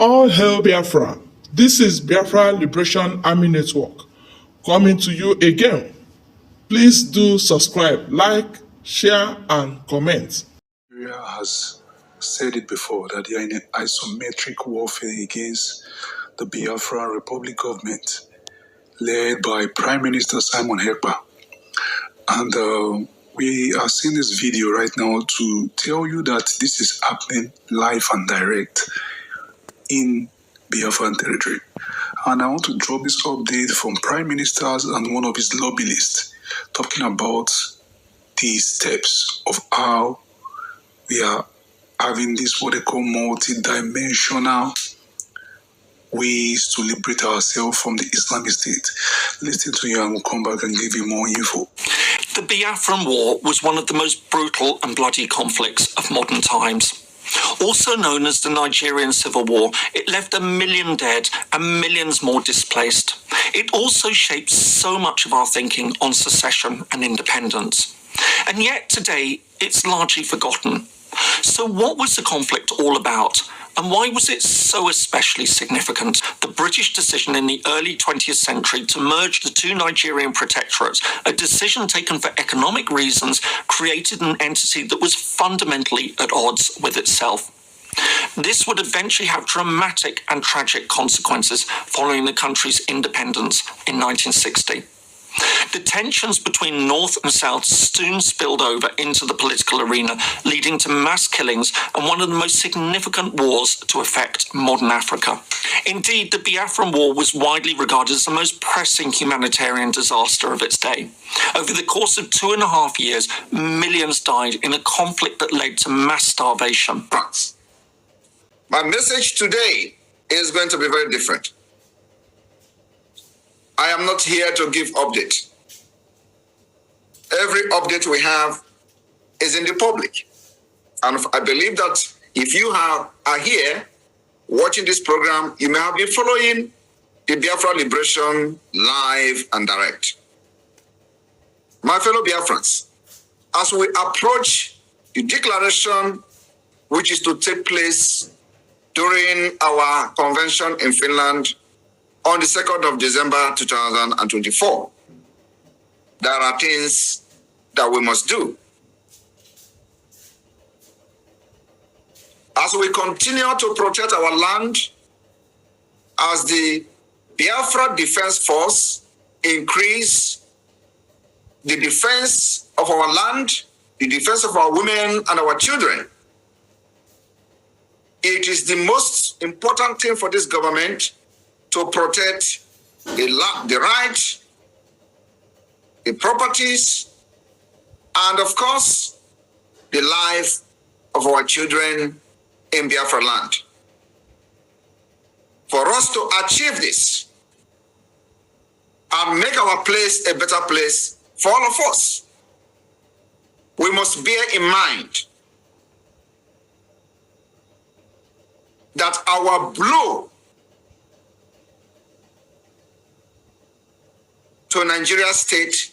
All hail Biafra. This is Biafra Liberation Army Network coming to you again. Please do subscribe, like, share, and comment. Nigeria has said it before that they are in an isometric warfare against the Biafran Republic government led by Prime Minister Simon Ekpa. And we are seeing this video right now to tell you that this is happening live and direct in Biafran territory. And I want to drop this update from Prime Ministers and one of his lobbyists talking about the steps of how we are having this what they call multi-dimensional ways to liberate ourselves from the Islamic State. Listen to you and we'll come back and give you more info. The Biafran War was one of the most brutal and bloody conflicts of modern times. Also known as the Nigerian Civil War, it left 1 million dead and millions more displaced. It also shaped so much of our thinking on secession and independence. And yet today, it's largely forgotten. So what was the conflict all about? And why was it so especially significant? The British decision in the early 20th century to merge the two Nigerian protectorates, a decision taken for economic reasons, created an entity that was fundamentally at odds with itself. This would eventually have dramatic and tragic consequences following the country's independence in 1960. The tensions between North and South soon spilled over into the political arena, leading to mass killings and one of the most significant wars to affect modern Africa. Indeed, the Biafran War was widely regarded as the most pressing humanitarian disaster of its day. Over the course of 2.5 years, millions died in a conflict that led to mass starvation. My message today is going to be very different. I am not here to give update. Every update we have is in the public. And I believe that if you are here watching this program, you may have been following the Biafra Liberation live and direct. My fellow Biafrans, as we approach the declaration which is to take place during our convention in Finland on the 2nd of December 2024, there are things that we must do. As we continue to protect our land, as the Biafra Defense Force increase the defense of our land, the defense of our women and our children, it is the most important thing for this government to protect the right, the properties, and of course, the life of our children in Biafra land. For us to achieve this and make our place a better place for all of us, we must bear in mind that our blow to Nigeria state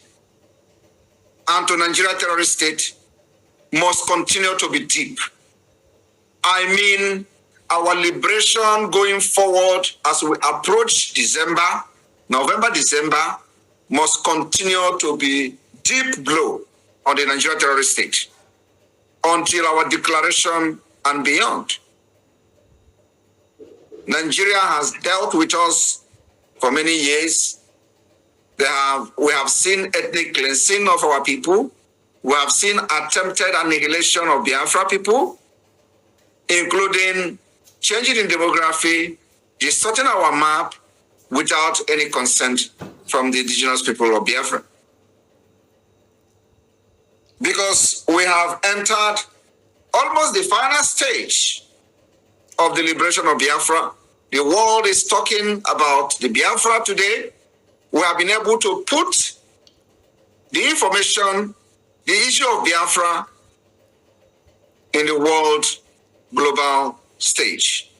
and to Nigeria terrorist state must continue to be deep. I mean, our liberation going forward as we approach November, December, must continue to be deep blow on the Nigeria terrorist state until our declaration and beyond. Nigeria has dealt with us for many years. We have seen ethnic cleansing of our people. We have seen attempted annihilation of Biafra people, including changing in demography, distorting our map without any consent from the indigenous people of Biafra. Because we have entered almost the final stage of the liberation of Biafra. The world is talking about the Biafra today. We have been able to put the information, the issue of Biafra in the world global stage.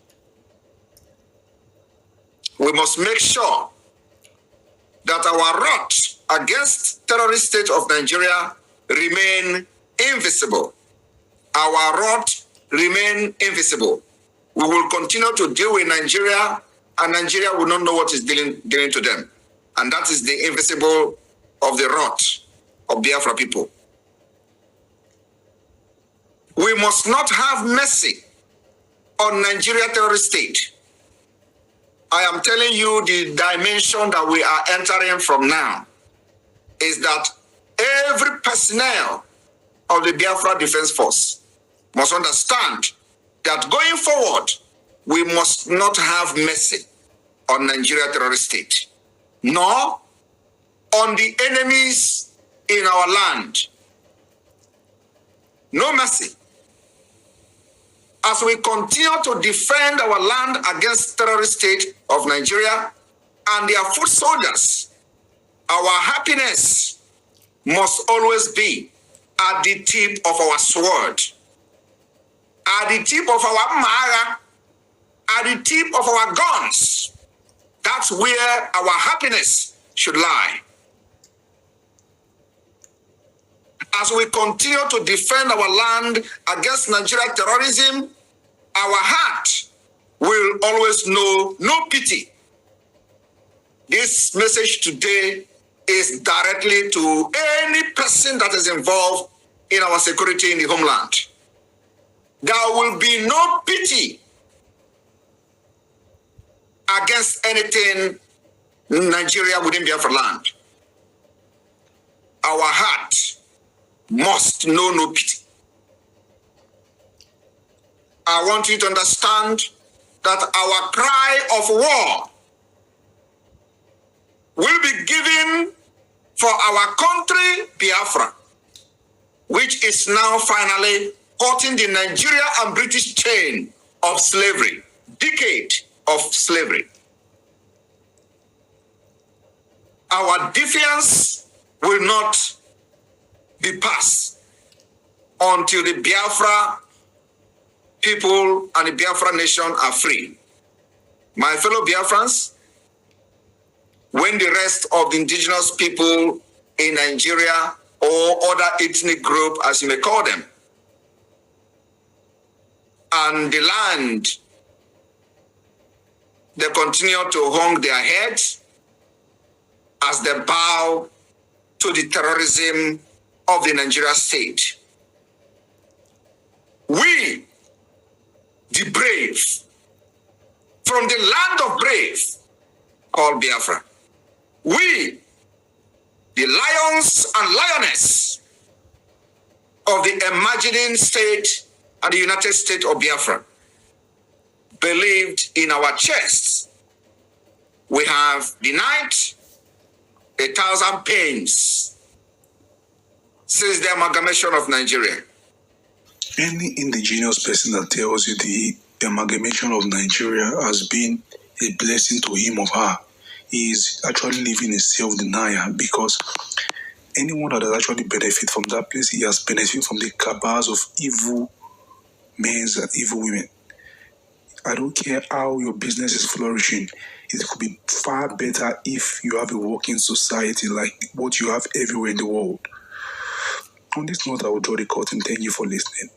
We must make sure that our wrath against terrorist state of Nigeria remain invisible. Our wrath remain invisible. we will continue to deal with Nigeria, and Nigeria will not know what is dealing to them. And that is the invisible of the wrath of Biafra people. We must not have mercy on Nigeria terrorist state. I am telling you, the dimension that we are entering from now is that every personnel of the Biafra Defense Force must understand that going forward, we must not have mercy on Nigeria terrorist state, nor on the enemies in our land. No mercy. As we continue to defend our land against terrorist state of Nigeria and their foot soldiers, our happiness must always be at the tip of our sword, at the tip of our mara, at the tip of our guns. That's where our happiness should lie. As we continue to defend our land against Nigerian terrorism, our heart will always know no pity. This message today is directly to any person that is involved in our security in the homeland. There will be no pity against anything in Nigeria within Biafra land. Our heart must know no pity. I want you to understand that our cry of war will be given for our country, Biafra, which is now finally cutting the Nigeria and British chain of slavery, decade of slavery. Our defiance will not be passed until the Biafra people and the Biafra nation are free. My fellow Biafrans, when the rest of the indigenous people in Nigeria or other ethnic group, as you may call them, and the land, they continue to hang their heads as they bow to the terrorism of the Nigeria state. We, the brave, from the land of brave, called Biafra. We, the lions and lioness of the imagining state and the United States of Biafra, believed in our chests we have denied 1,000 pains since the amalgamation of Nigeria. Any indigenous person that tells you the amalgamation of Nigeria has been a blessing to him or her is actually living in self-denial, because anyone that has actually benefited from that place, he has benefited from the cabals of evil men and evil women. I don't care how your business is flourishing. It could be far better if you have a working society like what you have everywhere in the world. On this note, I will draw the curtain. Thank you for listening.